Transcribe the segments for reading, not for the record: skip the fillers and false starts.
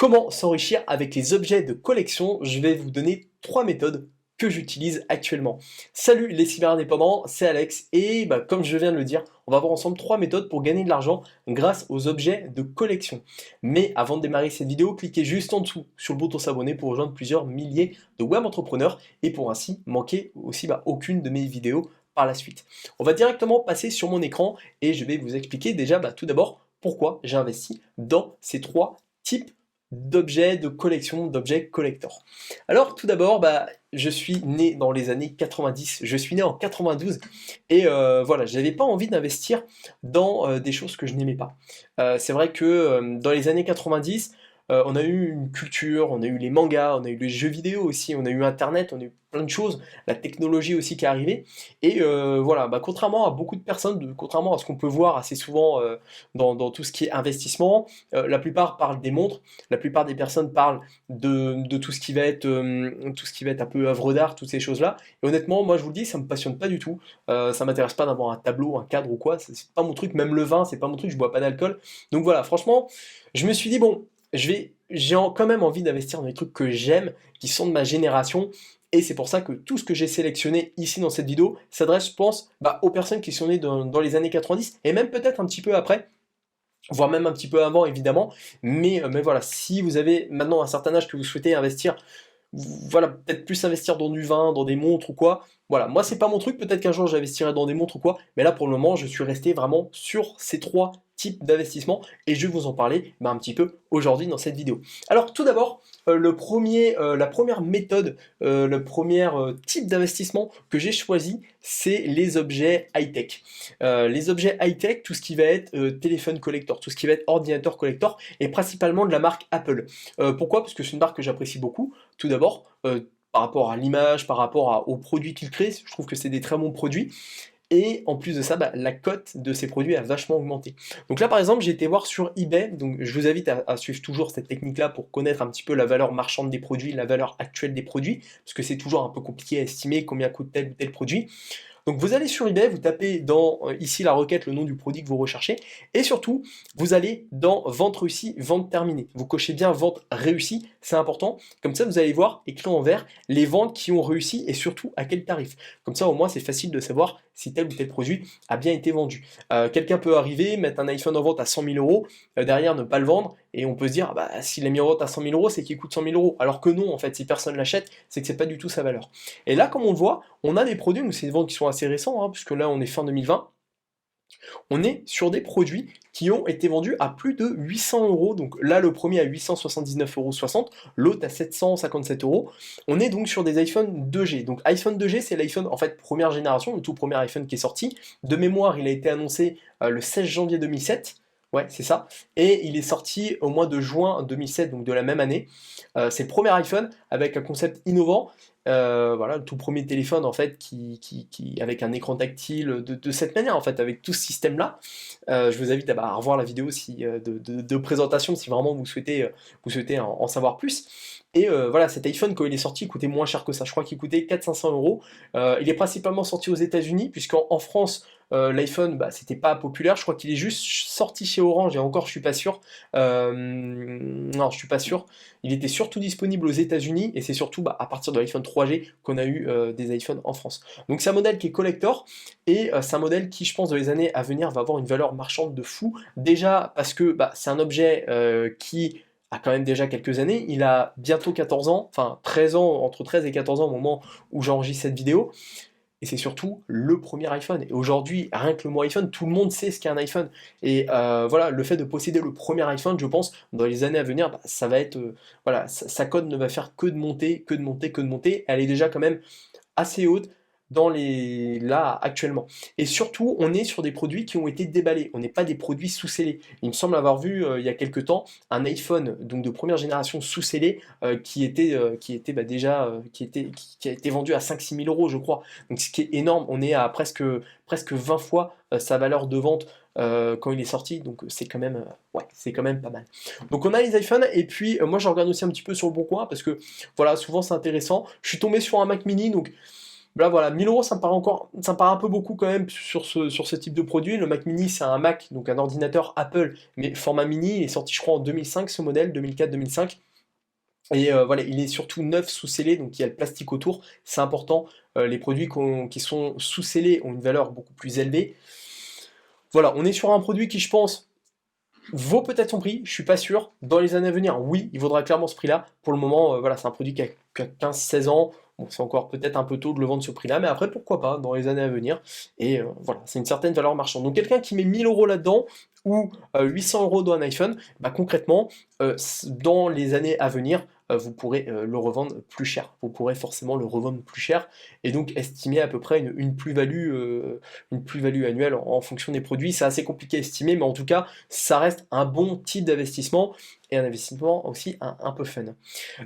Comment s'enrichir avec les objets de collection? Je vais vous donner 3 méthodes que j'utilise actuellement. Salut les cyber-indépendants, c'est Alex et comme je viens de le dire, on va voir ensemble 3 méthodes pour gagner de l'argent grâce aux objets de collection. Mais avant de démarrer cette vidéo, cliquez juste en dessous sur le bouton s'abonner pour rejoindre plusieurs milliers de web entrepreneurs et pour ainsi manquer aussi aucune de mes vidéos par la suite. On va directement passer sur mon écran et je vais vous expliquer déjà tout d'abord pourquoi j'ai investi dans ces 3 types d'objets de collection, d'objets collector. Alors tout d'abord, je suis né dans les années 90, je suis né en 92 et voilà, j'avais pas envie d'investir dans des choses que je n'aimais pas. C'est vrai que dans les années 90, on a eu une culture, on a eu les mangas, on a eu les jeux vidéo aussi, on a eu internet, on a eu plein de choses, la technologie aussi qui est arrivée et voilà, contrairement à beaucoup de personnes, contrairement à ce qu'on peut voir assez souvent dans tout ce qui est investissement, la plupart parlent des montres, la plupart des personnes parlent de tout ce qui va être un peu œuvre d'art, toutes ces choses-là. Et honnêtement, moi je vous le dis, ça me passionne pas du tout. Ça m'intéresse pas d'avoir un tableau, un cadre ou quoi. C'est pas mon truc. Même le vin, c'est pas mon truc. Je bois pas d'alcool. Donc voilà, franchement, je me suis dit bon, quand même envie d'investir dans des trucs que j'aime, qui sont de ma génération. Et c'est pour ça que tout ce que j'ai sélectionné ici dans cette vidéo s'adresse, je pense, aux personnes qui sont nées dans les années 90 et même peut-être un petit peu après, voire même un petit peu avant évidemment, mais voilà, si vous avez maintenant un certain âge que vous souhaitez investir, voilà, peut-être plus investir dans du vin, dans des montres ou quoi, voilà, moi c'est pas mon truc, peut-être qu'un jour j'investirai dans des montres ou quoi, mais là pour le moment je suis resté vraiment sur ces 3 types d'investissement et je vais vous en parler un petit peu aujourd'hui dans cette vidéo. Alors tout d'abord, la première méthode, le premier type d'investissement que j'ai choisi, c'est les objets high-tech. Les objets high-tech, tout ce qui va être téléphone collector, tout ce qui va être ordinateur collector, et principalement de la marque Apple. Pourquoi? Parce que c'est une marque que j'apprécie beaucoup, tout d'abord, par rapport à l'image, par rapport aux produits qu'ils créent, je trouve que c'est des très bons produits. Et en plus de ça, la cote de ces produits a vachement augmenté. Donc là, par exemple, j'ai été voir sur eBay, donc je vous invite à suivre toujours cette technique-là pour connaître un petit peu la valeur marchande des produits, la valeur actuelle des produits, parce que c'est toujours un peu compliqué à estimer combien coûte tel ou tel produit. Donc vous allez sur eBay, vous tapez dans ici la requête le nom du produit que vous recherchez, et surtout, vous allez dans vente réussie, vente terminée. Vous cochez bien vente réussie, c'est important. Comme ça, vous allez voir écrit en vert les ventes qui ont réussi et surtout à quel tarif. Comme ça, au moins, c'est facile de savoir si tel ou tel produit a bien été vendu. Quelqu'un peut arriver, mettre un iPhone en vente à 100 000 euros, derrière ne pas le vendre, et on peut se dire, s'il a mis en vente à 100 000 euros, c'est qu'il coûte 100 000 euros. Alors que non, en fait, si personne l'achète, c'est que c'est pas du tout sa valeur. Et là, comme on le voit, on a des produits, donc c'est des ventes qui sont assez récents, puisque là, on est fin 2020. On est sur des produits qui ont été vendus à plus de 800 euros. Donc là, le premier à 879,60 euros, l'autre à 757 euros. On est donc sur des iPhone 2G. Donc iPhone 2G, c'est l'iPhone en fait première génération, le tout premier iPhone qui est sorti. De mémoire, il a été annoncé le 16 janvier 2007. Ouais, c'est ça. Et il est sorti au mois de juin 2007, donc de la même année. C'est le premier iPhone avec un concept innovant. Voilà, le tout premier téléphone en fait avec un écran tactile de cette manière en fait, avec tout ce système-là. Je vous invite à revoir la vidéo de présentation si vraiment vous souhaitez en savoir plus. Et voilà, cet iPhone quand il est sorti il coûtait moins cher que ça. Je crois qu'il coûtait 400-500 euros. Il est principalement sorti aux États-Unis puisqu'en France l'iPhone, c'était pas populaire. Je crois qu'il est juste sorti chez Orange et encore, je suis pas sûr. Non, je suis pas sûr. Il était surtout disponible aux États-Unis et c'est surtout à partir de l'iPhone 3G qu'on a eu des iPhones en France. Donc c'est un modèle qui est collector et c'est un modèle qui, je pense, dans les années à venir va avoir une valeur marchande de fou. Déjà parce que c'est un objet qui a quand même déjà quelques années. Il a bientôt 14 ans, enfin 13 ans, entre 13 et 14 ans au moment où j'enregistre cette vidéo. Et c'est surtout le premier iPhone. Et aujourd'hui, rien que le mot iPhone, tout le monde sait ce qu'est un iPhone. Et voilà, le fait de posséder le premier iPhone, je pense, dans les années à venir, ça va être... voilà, sa cote ne va faire que de monter, que de monter, que de monter. Elle est déjà quand même assez haute là actuellement. Et surtout, on est sur des produits qui ont été déballés. On n'est pas des produits sous-scellés. Il me semble avoir vu il y a quelques temps un iPhone donc de première génération sous-scellé qui a été vendu à 5-6 000 euros, je crois. Donc ce qui est énorme. On est à presque 20 fois sa valeur de vente quand il est sorti, donc c'est quand même pas mal. Donc on a les iPhones et puis moi je regarde aussi un petit peu sur le bon coin parce que voilà, souvent c'est intéressant. Je suis tombé sur un Mac mini, donc Là voilà, 1000 euros, ça me paraît un peu beaucoup quand même sur ce type de produit. Le Mac mini, c'est un Mac, donc un ordinateur Apple, mais format mini. Il est sorti, je crois, en 2005, ce modèle, 2004-2005. Et voilà, il est surtout neuf sous scellé, donc il y a le plastique autour. C'est important. Les produits qui sont sous scellés ont une valeur beaucoup plus élevée. Voilà, on est sur un produit qui, je pense, vaut peut-être son prix, je suis pas sûr. Dans les années à venir, oui, il vaudra clairement ce prix-là. Pour le moment, voilà, c'est un produit qui a 15-16 ans. Bon, c'est encore peut-être un peu tôt de le vendre ce prix-là, mais après, pourquoi pas, dans les années à venir. Et voilà, c'est une certaine valeur marchande. Donc quelqu'un qui met 1000 euros là-dedans, ou 800 euros dans un iPhone, bah, concrètement, dans les années à venir, vous pourrez le revendre plus cher. Vous pourrez forcément le revendre plus cher, et donc estimer à peu près une plus-value annuelle en fonction des produits. C'est assez compliqué à estimer, mais en tout cas, ça reste un bon type d'investissement et un investissement aussi un peu fun.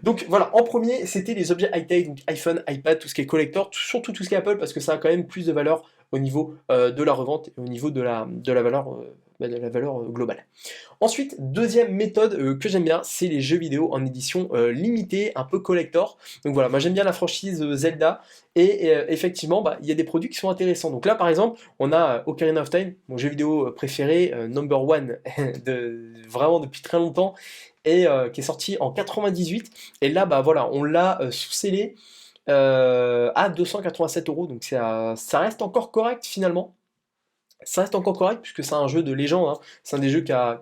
Donc voilà, en premier, c'était les objets high-tech, donc iPhone, iPad, tout ce qui est collector, surtout tout ce qui est Apple, parce que ça a quand même plus de valeur au niveau de la revente et au niveau de la valeur globale. Ensuite, deuxième méthode que j'aime bien, c'est les jeux vidéo en édition limitée, un peu collector. Donc voilà, moi j'aime bien la franchise Zelda, et effectivement, bah, il y a des produits qui sont intéressants. Donc là, par exemple, on a Ocarina of Time, mon jeu vidéo préféré, number one, vraiment depuis très longtemps, et qui est sorti en 98. Et là, bah voilà, on l'a sous-scellé à 287 euros, donc ça reste encore correct finalement. Ça reste encore correct puisque c'est un jeu de légende, hein. C'est un des jeux qui a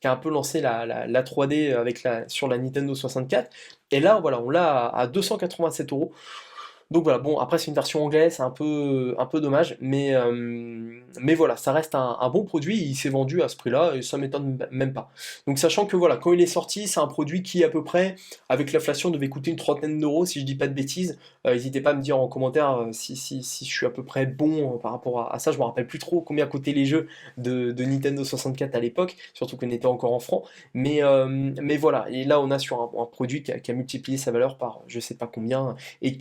un peu lancé la 3D sur la Nintendo 64. Et là, voilà, on l'a à 287 euros. Donc voilà, bon, après c'est une version anglaise, c'est un peu dommage, mais voilà, ça reste un bon produit, il s'est vendu à ce prix-là, et ça m'étonne même pas. Donc sachant que voilà, quand il est sorti, c'est un produit qui à peu près, avec l'inflation, devait coûter une trentaine d'euros, si je dis pas de bêtises. N'hésitez pas à me dire en commentaire si je suis à peu près bon par rapport à ça, je me rappelle plus trop combien coûtaient les jeux de Nintendo 64 à l'époque, surtout qu'on était encore en francs, mais voilà, et là on a sur un produit qui a multiplié sa valeur par je sais pas combien, et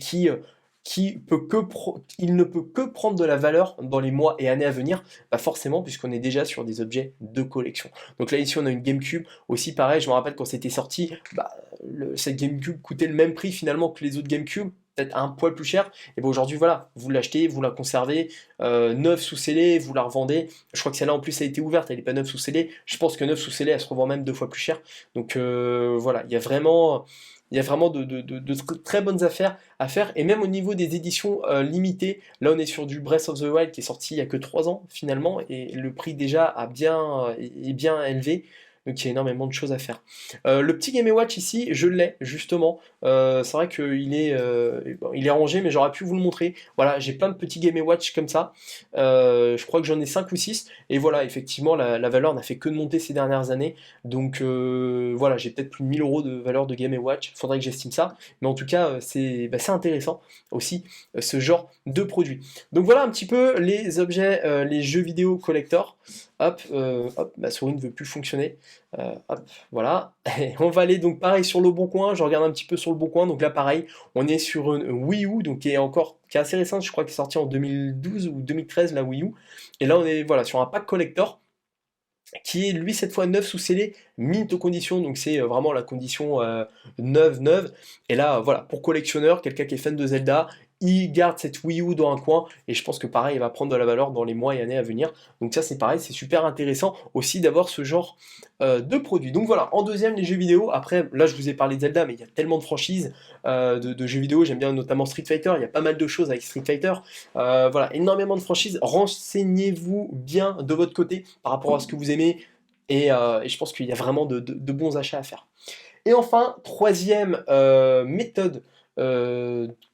il ne peut que prendre de la valeur dans les mois et années à venir, bah forcément puisqu'on est déjà sur des objets de collection. Donc là ici on a une GameCube, aussi pareil, je me rappelle quand c'était sorti, bah, cette GameCube coûtait le même prix finalement que les autres GameCube, peut-être un poil plus cher, et bon aujourd'hui voilà, vous l'achetez, vous la conservez, neuve sous scellé, vous la revendez, je crois que celle-là en plus a été ouverte, elle n'est pas neuve sous scellé, je pense que neuve sous scellé elle se revend même deux fois plus cher, donc voilà, il y a vraiment de très bonnes affaires à faire, et même au niveau des éditions limitées, là on est sur du Breath of the Wild qui est sorti il y a que 3 ans finalement, et le prix déjà est bien élevé, donc il y a énormément de choses à faire. Le petit Game Watch ici, je l'ai justement, c'est vrai il est rangé, mais j'aurais pu vous le montrer. Voilà, j'ai plein de petits Game Watch comme ça, je crois que j'en ai 5 ou 6, et voilà, effectivement la valeur n'a fait que de monter ces dernières années, donc voilà, j'ai peut-être plus de 1000 euros de valeur de Game Watch, faudrait que j'estime ça, mais en tout cas c'est intéressant aussi ce genre de produit. Donc voilà un petit peu les objets, les jeux vidéo collector. Hop, ma souris ne veut plus fonctionner. Hop, voilà. Et on va aller donc pareil sur le bon coin. Je regarde un petit peu sur le bon coin. Donc là pareil, on est sur une Wii U, donc qui est assez récente. Je crois qu'elle est sortie en 2012 ou 2013 la Wii U. Et là on est voilà sur un pack collector qui est lui cette fois neuf sous scellé, mint aux conditions, donc c'est vraiment la condition neuve. Et là, voilà, pour collectionneur, quelqu'un qui est fan de Zelda, il garde cette Wii U dans un coin, et je pense que pareil, il va prendre de la valeur dans les mois et années à venir. Donc ça, c'est pareil, c'est super intéressant aussi d'avoir ce genre de produit. Donc voilà, en deuxième, les jeux vidéo. Après, là, je vous ai parlé de Zelda, mais il y a tellement de franchises de jeux vidéo. J'aime bien notamment Street Fighter, il y a pas mal de choses avec Street Fighter. Voilà, énormément de franchises. Renseignez-vous bien de votre côté par rapport à ce que vous aimez, et je pense qu'il y a vraiment de bons achats à faire. Et enfin, troisième méthode,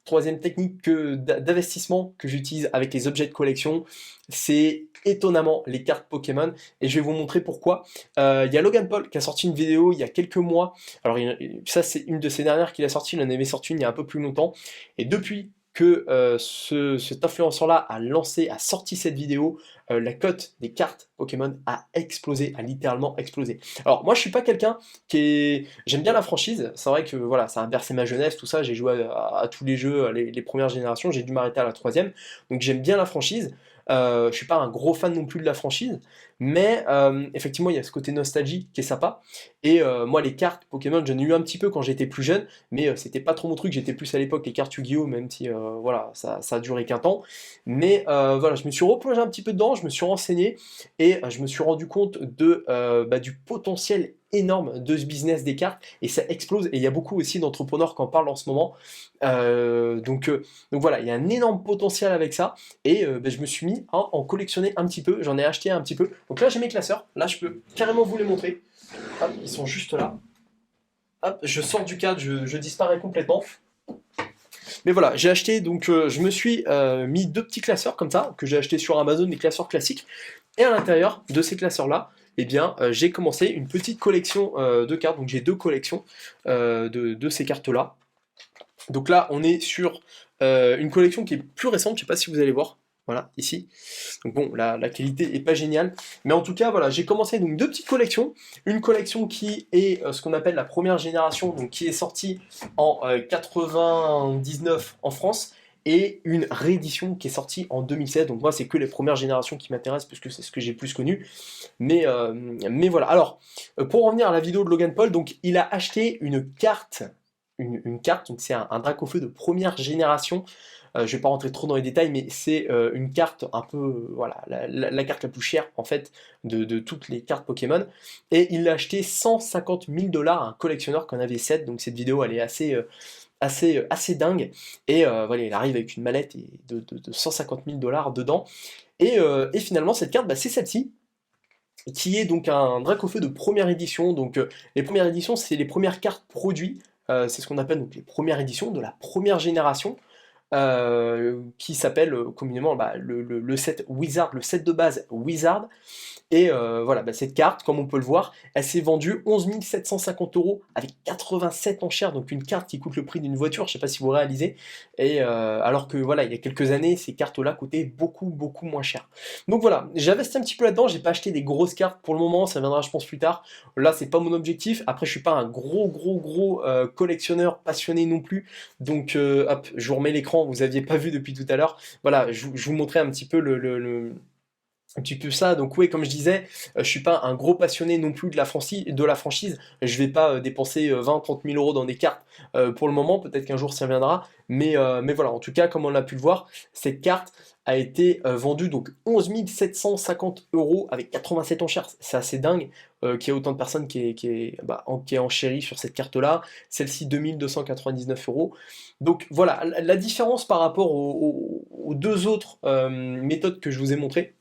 troisième technique d'investissement que j'utilise avec les objets de collection, c'est étonnamment les cartes Pokémon, et je vais vous montrer pourquoi. Il y a Logan Paul qui a sorti une vidéo il y a quelques mois, alors ça c'est une de ces dernières qu'il a sorti, il en avait sorti une il y a un peu plus longtemps, et depuis que cet influenceur-là a sorti cette vidéo, la cote des cartes Pokémon a explosé, a littéralement explosé. Alors moi je suis pas quelqu'un j'aime bien la franchise, c'est vrai que voilà, ça a bercé ma jeunesse, tout ça, j'ai joué à tous les jeux, les premières générations, j'ai dû m'arrêter à la troisième, donc j'aime bien la franchise. Je suis pas un gros fan non plus de la franchise, mais effectivement, il y a ce côté nostalgie qui est sympa. Et moi, les cartes Pokémon, j'en ai eu un petit peu quand j'étais plus jeune, mais c'était pas trop mon truc. J'étais plus à l'époque les cartes Yu-Gi-Oh, même si voilà, ça a duré qu'un temps. Mais voilà, je me suis replongé un petit peu dedans, je me suis renseigné et je me suis rendu compte du potentiel énorme de ce business des cartes et ça explose et il y a beaucoup aussi d'entrepreneurs qui en parlent en ce moment. Donc voilà, il y a un énorme potentiel avec ça et je me suis mis à en collectionner un petit peu, j'en ai acheté un petit peu. Donc là j'ai mes classeurs, là je peux carrément vous les montrer. Hop, ils sont juste là. Hop, je sors du cadre, je disparais complètement. Mais voilà, j'ai acheté, donc je me suis mis deux petits classeurs comme ça, que j'ai acheté sur Amazon, des classeurs classiques. Et à l'intérieur de ces classeurs-là, eh bien, j'ai commencé une petite collection de cartes. Donc j'ai deux collections de ces cartes-là. Donc là, on est sur une collection qui est plus récente, je ne sais pas si vous allez voir. Voilà, ici. Donc bon, la qualité est pas géniale. Mais en tout cas, voilà, j'ai commencé donc deux petites collections. Une collection qui est ce qu'on appelle la première génération, donc qui est sortie en 99 en France, et une réédition qui est sortie en 2016. Donc moi, c'est que les premières générations qui m'intéressent, puisque c'est ce que j'ai plus connu. Mais voilà. Alors, pour revenir à la vidéo de Logan Paul, donc il a acheté une carte. Une carte, donc c'est un Dracofeu de première génération. Je ne vais pas rentrer trop dans les détails, mais c'est une carte un peu, voilà, la carte la plus chère en fait de toutes les cartes Pokémon. Et il l'a acheté 150 000 $ à un collectionneur qui en avait 7. Donc cette vidéo elle est assez dingue. Et voilà, il arrive avec une mallette de 150 000 $ dedans. Et finalement cette carte, c'est celle-ci qui est donc un Dracofeu de première édition. Donc les premières éditions, c'est les premières cartes produites. C'est ce qu'on appelle donc les premières éditions de la première génération qui s'appelle communément le set Wizard, le set de base Wizard. Et voilà, cette carte, comme on peut le voir, elle s'est vendue 11 750 € avec 87 enchères, donc une carte qui coûte le prix d'une voiture, je ne sais pas si vous réalisez, et alors que voilà, il y a quelques années, ces cartes-là coûtaient beaucoup, beaucoup moins cher. Donc voilà, j'ai investi un petit peu là-dedans, j'ai pas acheté des grosses cartes pour le moment, ça viendra je pense plus tard, là c'est pas mon objectif, après je suis pas un gros collectionneur passionné non plus, donc hop, je vous remets l'écran, vous aviez pas vu depuis tout à l'heure, voilà, je vous montrais un petit peu un petit peu ça. Donc oui, comme je disais, je suis pas un gros passionné non plus de la franchise. Je vais pas dépenser 20-30 000 € dans des cartes pour le moment, peut-être qu'un jour ça viendra. Mais voilà, en tout cas, comme on a pu le voir, cette carte a été vendue donc 11 750 € avec 87 enchères. C'est assez dingue qu'il y ait autant de personnes qui est enchéri sur cette carte-là. Celle-ci 2299 €. Donc voilà, la différence par rapport aux deux autres méthodes que je vous ai montrées,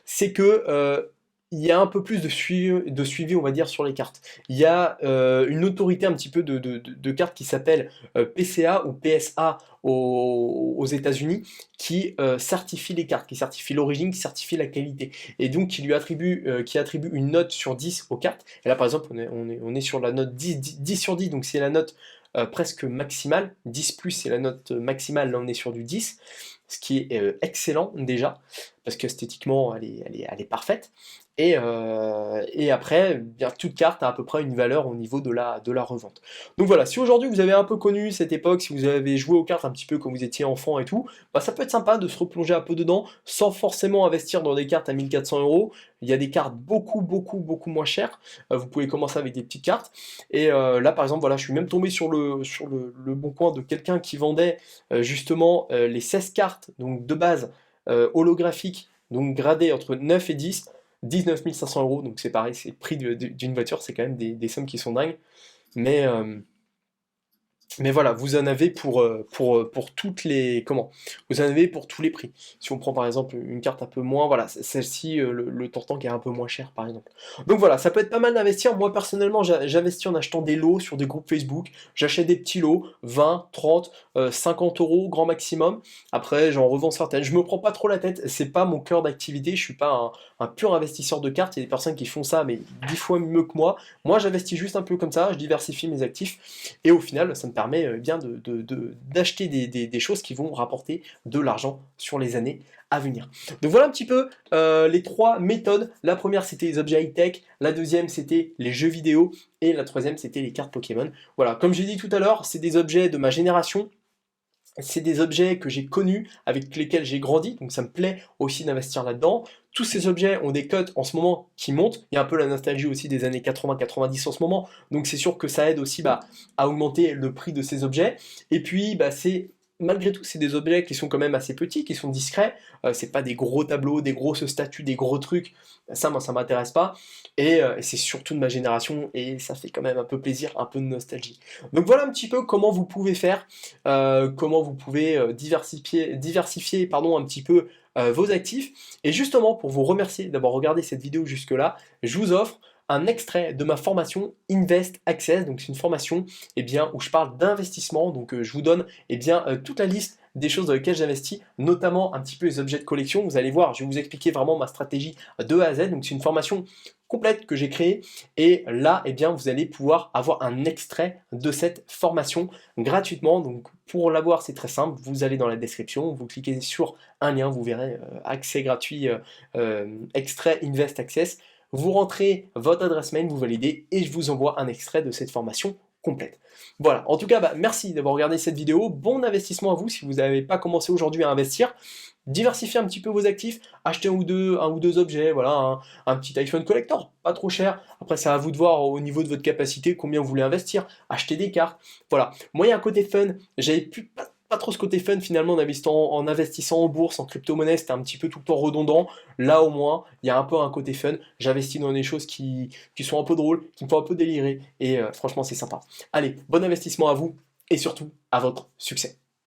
c'est que il y a un peu plus de suivi, on va dire, sur les cartes. Il y a une autorité un petit peu de cartes qui s'appelle PCA ou PSA aux États-Unis qui certifie les cartes, qui certifie l'origine, qui certifie la qualité. Et donc qui attribue une note sur 10 aux cartes. Et là, par exemple, on est sur la note 10 sur 10, donc c'est la note presque maximale. 10 plus, c'est la note maximale, là on est sur du 10, ce qui est excellent déjà parce qu'esthétiquement elle est parfaite. Et après, bien, toute carte a à peu près une valeur au niveau de la revente. Donc voilà, si aujourd'hui vous avez un peu connu cette époque, si vous avez joué aux cartes un petit peu quand vous étiez enfant et tout, ça peut être sympa de se replonger un peu dedans sans forcément investir dans des cartes à 1400 €. Il y a des cartes beaucoup moins chères. Vous pouvez commencer avec des petites cartes. Et là par exemple, voilà, je suis même tombé sur le bon coin de quelqu'un qui vendait justement les 16 cartes donc de base holographiques, donc gradées entre 9 et 10, 19 500 €, donc c'est pareil, c'est le prix d'une voiture, c'est quand même des sommes qui sont dingues. Mais, mais voilà, vous en avez pour toutes les. Comment? Vous en avez pour tous les prix. Si on prend par exemple une carte un peu moins, voilà, celle-ci, le Tortank est un peu moins cher par exemple. Donc voilà, ça peut être pas mal d'investir. Moi personnellement, j'investis en achetant des lots sur des groupes Facebook. J'achète des petits lots, 20, 30, 50 € grand maximum. Après, j'en revends certaines. Je me prends pas trop la tête, c'est pas mon cœur d'activité. Je suis pas un pur investisseur de cartes. Il y a des personnes qui font ça, mais 10 fois mieux que moi. Moi, j'investis juste un peu comme ça, je diversifie mes actifs. Et au final, ça me permet bien d'acheter des choses qui vont rapporter de l'argent sur les années à venir. Donc voilà un petit peu les trois méthodes. La première c'était les objets high-tech, la deuxième c'était les jeux vidéo et la troisième c'était les cartes Pokémon. Voilà, comme j'ai dit tout à l'heure, c'est des objets de ma génération. c'est des objets que j'ai connus, avec lesquels j'ai grandi, donc ça me plaît aussi d'investir là-dedans. Tous ces objets ont des cotes en ce moment qui montent. Il y a un peu la nostalgie aussi des années 80-90 en ce moment, donc c'est sûr que ça aide aussi à augmenter le prix de ces objets. Et puis, c'est malgré tout, c'est des objets qui sont quand même assez petits, qui sont discrets. C'est pas des gros tableaux, des grosses statues, des gros trucs. Ça, moi, ça m'intéresse pas. Et c'est surtout de ma génération, et ça fait quand même un peu plaisir, un peu de nostalgie. Donc voilà un petit peu comment vous pouvez faire, comment vous pouvez diversifier pardon, un petit peu vos actifs. Et justement, pour vous remercier d'avoir regardé cette vidéo jusque-là, je vous offre un extrait de ma formation Invest Access. Donc c'est une formation où je parle d'investissement. Donc je vous donne toute la liste des choses dans lesquelles j'investis, notamment un petit peu les objets de collection. Vous allez voir, je vais vous expliquer vraiment ma stratégie de A à Z. Donc c'est une formation complète que j'ai créée, et là vous allez pouvoir avoir un extrait de cette formation gratuitement. Donc pour l'avoir, c'est très simple, vous allez dans la description, vous cliquez sur un lien, vous verrez accès gratuit, extrait Invest Access, vous rentrez votre adresse mail, vous validez, et je vous envoie un extrait de cette formation complète. Voilà, en tout cas, merci d'avoir regardé cette vidéo, bon investissement à vous si vous n'avez pas commencé aujourd'hui à investir. Diversifiez un petit peu vos actifs, achetez un ou deux objets, voilà, un petit iPhone collector, pas trop cher. Après, c'est à vous de voir au niveau de votre capacité combien vous voulez investir, acheter des cartes, voilà. Moi, il y a un côté fun, j'avais pas trop ce côté fun finalement en investissant en bourse, en crypto-monnaie, c'était un petit peu tout le temps redondant. Là, au moins, il y a un peu un côté fun, j'investis dans des choses qui sont un peu drôles, qui me font un peu délirer, et franchement, c'est sympa. Allez, bon investissement à vous, et surtout, à votre succès.